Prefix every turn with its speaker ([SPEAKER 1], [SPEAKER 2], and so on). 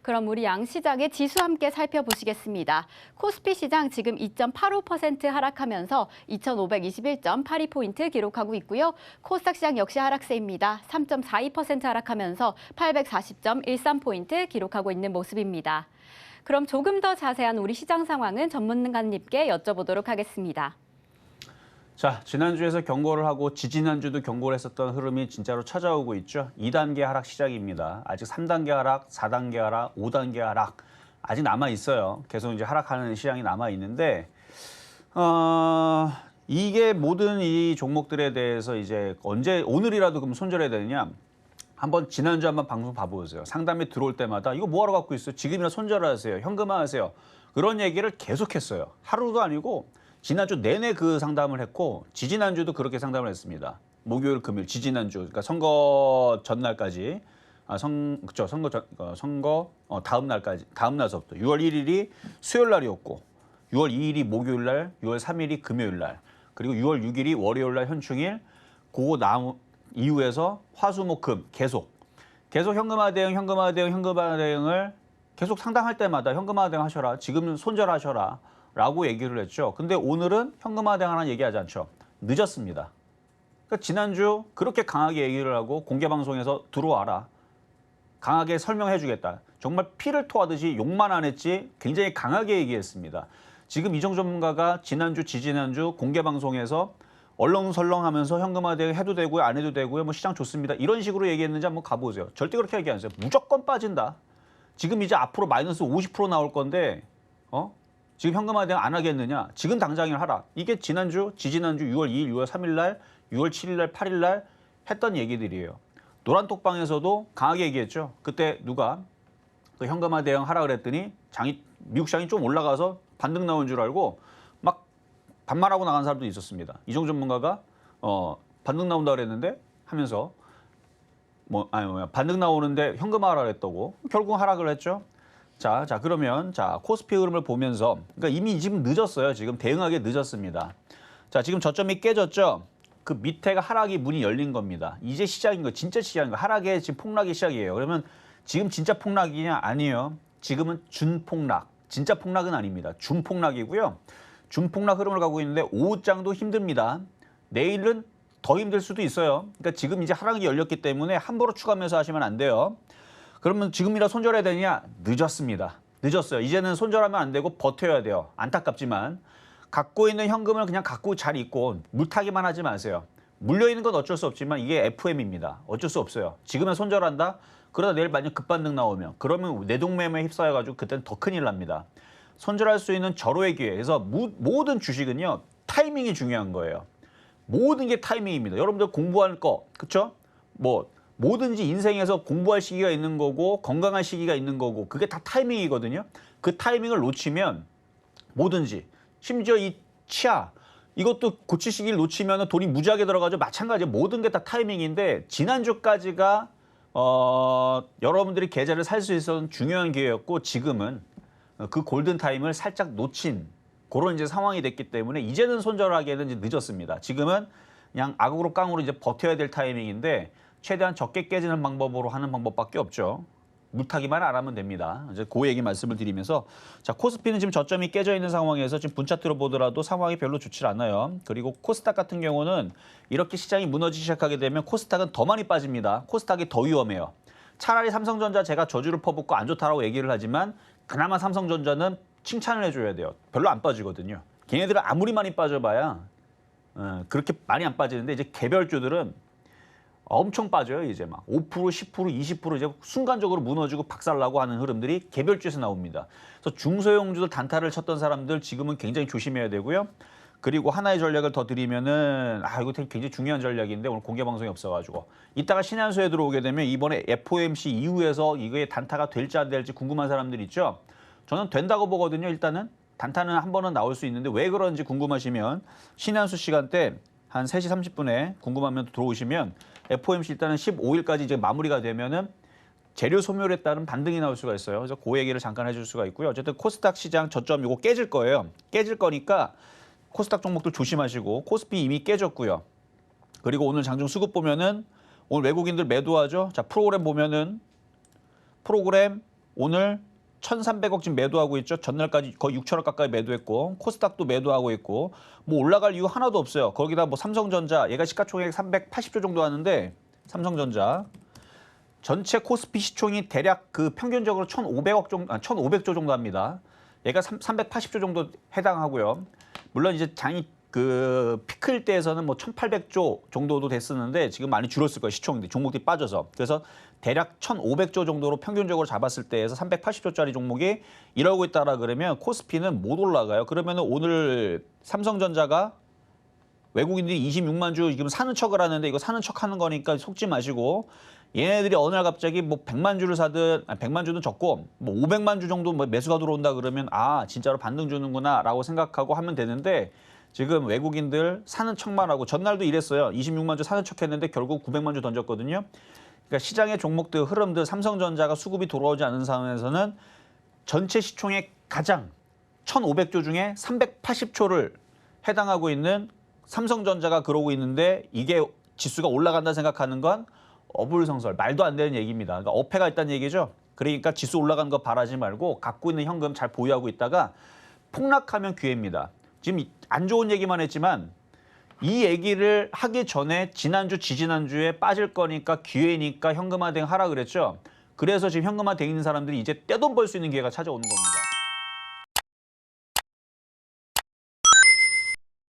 [SPEAKER 1] 그럼 우리 양시장의 지수 함께 살펴보시겠습니다. 코스피 시장 지금 2.85% 하락하면서 2,521.82포인트 기록하고 있고요. 코스닥 시장 역시 하락세입니다. 3.42% 하락하면서 840.13포인트 기록하고 있는 모습입니다. 그럼 조금 더 자세한 우리 시장 상황은 전문가님께 여쭤보도록 하겠습니다.
[SPEAKER 2] 자, 지난주에서 경고를 하고 지지난주도 경고를 했었던 흐름이 진짜로 찾아오고 있죠. 2단계 하락 시작입니다. 아직 3단계 하락, 4단계 하락, 5단계 하락 아직 남아 있어요. 계속 이제 하락하는 시장이 남아 있는데 이게 모든 이 종목들에 대해서 이제 언제 오늘이라도 그럼 손절해야 되느냐? 한번 지난주 한번 방송 봐보세요. 상담이 들어올 때마다 이거 뭐하러 갖고 있어요? 지금이나 손절하세요. 현금화하세요. 그런 얘기를 계속했어요. 하루도 아니고 지난주 내내 그 상담을 했고 지지난주도 그렇게 상담을 했습니다. 목요일, 금요일, 지지난주 그러니까 선거 전날까지 선거 다음 날까지 다음 날서부터 6월 1일이 수요일 날이었고 6월 2일이 목요일 날, 6월 3일이 금요일 날 그리고 6월 6일이 월요일 날 현충일 그거 이후에서 화수목금 계속 현금화 대응을 계속 상담할 때마다 현금화 대응 하셔라. 지금 손절하셔라. 라고 얘기를 했죠. 근데 오늘은 현금화 대응하는 얘기하지 않죠. 늦었습니다. 그러니까 지난주 그렇게 강하게 얘기를 하고 공개방송에서 들어와라. 강하게 설명해 주겠다. 정말 피를 토하듯이 욕만 안 했지 굉장히 강하게 얘기했습니다. 지금 이정 전문가가 지난주, 지지난주 공개방송에서 얼렁설렁하면서 현금화 대응 해도 되고요. 안 해도 되고요. 뭐 시장 좋습니다. 이런 식으로 얘기했는지 한번 가보세요. 절대 그렇게 얘기 안 했어요. 무조건 빠진다. 지금 이제 앞으로 마이너스 50% 나올 건데 지금 현금화 대응 안 하겠느냐? 지금 당장이나 하라. 이게 지난주, 지지난주 6월 2일, 6월 3일 날, 6월 7일 날, 8일 날 했던 얘기들이에요. 노란톡방에서도 강하게 얘기했죠. 그때 누가 그 현금화 대응 하라 그랬더니 미국 시장이 좀 올라가서 반등 나온 줄 알고 막 반말하고 나간 사람도 있었습니다. 이정 전문가가 반등 나온다 그랬는데 하면서 반등 나오는데 현금화하라 그랬다고 결국 하락을 했죠. 자, 그러면 코스피 흐름을 보면서 그러니까 이미 지금 늦었어요. 지금 대응하기 늦었습니다. 자, 지금 저점이 깨졌죠. 그 밑에가 하락이 문이 열린 겁니다. 이제 시작인 거, 진짜 시작인 거. 하락의 지금 폭락이 시작이에요. 그러면 지금 진짜 폭락이냐? 아니에요. 지금은 준폭락. 진짜 폭락은 아닙니다. 준폭락이고요. 준폭락 흐름을 가고 있는데 오후장도 힘듭니다. 내일은 더 힘들 수도 있어요. 그러니까 지금 이제 하락이 열렸기 때문에 함부로 추가 매수하시면 안 돼요. 그러면 지금이라 손절해야 되냐? 늦었습니다. 늦었어요. 이제는 손절하면 안 되고 버텨야 돼요. 안타깝지만 갖고 있는 현금을 그냥 갖고 잘 있고 물타기만 하지 마세요. 물려있는 건 어쩔 수 없지만 이게 FM입니다. 어쩔 수 없어요. 지금은 손절한다? 그러다 내일 만약 급반등 나오면 그러면 내동매매에 휩싸여가지고 그때는 더 큰일 납니다. 손절할 수 있는 절호의 기회. 그래서 모든 주식은요. 타이밍이 중요한 거예요. 모든 게 타이밍입니다. 여러분들 공부할 거, 그렇죠? 뭐든지 인생에서 공부할 시기가 있는 거고 건강한 시기가 있는 거고 그게 다 타이밍이거든요. 그 타이밍을 놓치면 뭐든지 심지어 이 치아 이것도 고칠 시기를 놓치면 돈이 무지하게 들어가죠. 마찬가지로 모든 게 다 타이밍인데 지난주까지가 여러분들이 계좌를 살 수 있었던 중요한 기회였고 지금은 그 골든타임을 살짝 놓친 그런 이제 상황이 됐기 때문에 이제는 손절하기에는 이제 늦었습니다. 지금은 그냥 악으로 깡으로 이제 버텨야 될 타이밍인데 최대한 적게 깨지는 방법으로 하는 방법밖에 없죠. 물타기만 안 하면 됩니다. 이제 그 얘기 말씀을 드리면서 자 코스피는 지금 저점이 깨져 있는 상황에서 지금 분차트로 보더라도 상황이 별로 좋지 않아요. 그리고 코스닥 같은 경우는 이렇게 시장이 무너지기 시작하게 되면 코스닥은 더 많이 빠집니다. 코스닥이 더 위험해요. 차라리 삼성전자 제가 저주를 퍼붓고 안 좋다라고 얘기를 하지만 그나마 삼성전자는 칭찬을 해줘야 돼요. 별로 안 빠지거든요. 걔네들은 아무리 많이 빠져봐야 그렇게 많이 안 빠지는데 이제 개별주들은 엄청 빠져요. 이제 막 5%, 10%, 20% 이제 순간적으로 무너지고 박살나고 하는 흐름들이 개별주에서 나옵니다. 그래서 중소형주들 단타를 쳤던 사람들 지금은 굉장히 조심해야 되고요. 그리고 하나의 전략을 더 드리면은 이거 굉장히 중요한 전략인데 오늘 공개 방송이 없어가지고 이따가 신한수에 들어오게 되면 이번에 FOMC 이후에서 이게 단타가 될지 안 될지 궁금한 사람들 있죠. 저는 된다고 보거든요. 일단은 단타는 한 번은 나올 수 있는데 왜 그런지 궁금하시면 신한수 시간대 한 3시 30분에 궁금하면 들어오시면 FOMC 일단은 15일까지 이제 마무리가 되면은 재료 소멸에 따른 반등이 나올 수가 있어요. 그래서 그 얘기를 잠깐 해줄 수가 있고요. 어쨌든 코스닥 시장 저점 이거 깨질 거예요. 깨질 거니까 코스닥 종목들 조심하시고 코스피 이미 깨졌고요. 그리고 오늘 장중 수급 보면은 오늘 외국인들 매도하죠. 자 프로그램 보면은 프로그램 오늘 1,300억 지금 매도하고 있죠. 전날까지 거의 6천억 가까이 매도했고 코스닥도 매도하고 있고 뭐 올라갈 이유 하나도 없어요. 거기다 뭐 삼성전자 얘가 시가총액 380조 정도 하는데 삼성전자 전체 코스피 시총이 대략 그 평균적으로 1,500억 정도 1,500조 정도 합니다. 얘가 380조 정도 해당하고요. 물론 이제 장이 그 피크일 때에서는 뭐 1,800조 정도도 됐었는데 지금 많이 줄었을 거예요. 시총이 종목들이 빠져서. 그래서 대략 1,500조 정도로 평균적으로 잡았을 때에서 380조짜리 종목이 이러고 있다라 그러면 코스피는 못 올라가요. 그러면 오늘 삼성전자가 외국인들이 26만 주 지금 사는 척을 하는데 이거 사는 척 하는 거니까 속지 마시고 얘네들이 어느 날 갑자기 뭐 100만 주를 사든 100만 주는 적고 뭐 500만 주 정도 뭐 매수가 들어온다 그러면 아 진짜로 반등 주는구나라고 생각하고 하면 되는데 지금 외국인들 사는 척만 하고 전날도 이랬어요. 26만 주 사는 척 했는데 결국 900만 주 던졌거든요. 그러니까 시장의 종목들 흐름들 삼성전자가 수급이 돌아오지 않은 상황에서는 전체 시총의 가장 1,500조 중에 380조를 해당하고 있는 삼성전자가 그러고 있는데 이게 지수가 올라간다 생각하는 건 어불성설, 말도 안 되는 얘기입니다. 그러니까 어폐가 있다는 얘기죠. 그러니까 지수 올라가는 거 바라지 말고 갖고 있는 현금 잘 보유하고 있다가 폭락하면 기회입니다. 지금 안 좋은 얘기만 했지만 이 얘기를 하기 전에 지난주, 지지난주에 빠질 거니까 기회니까 현금화 대응 하라 그랬죠. 그래서 지금 현금화 돼 있는 사람들이 이제 떼돈 벌 수 있는 기회가 찾아오는 겁니다.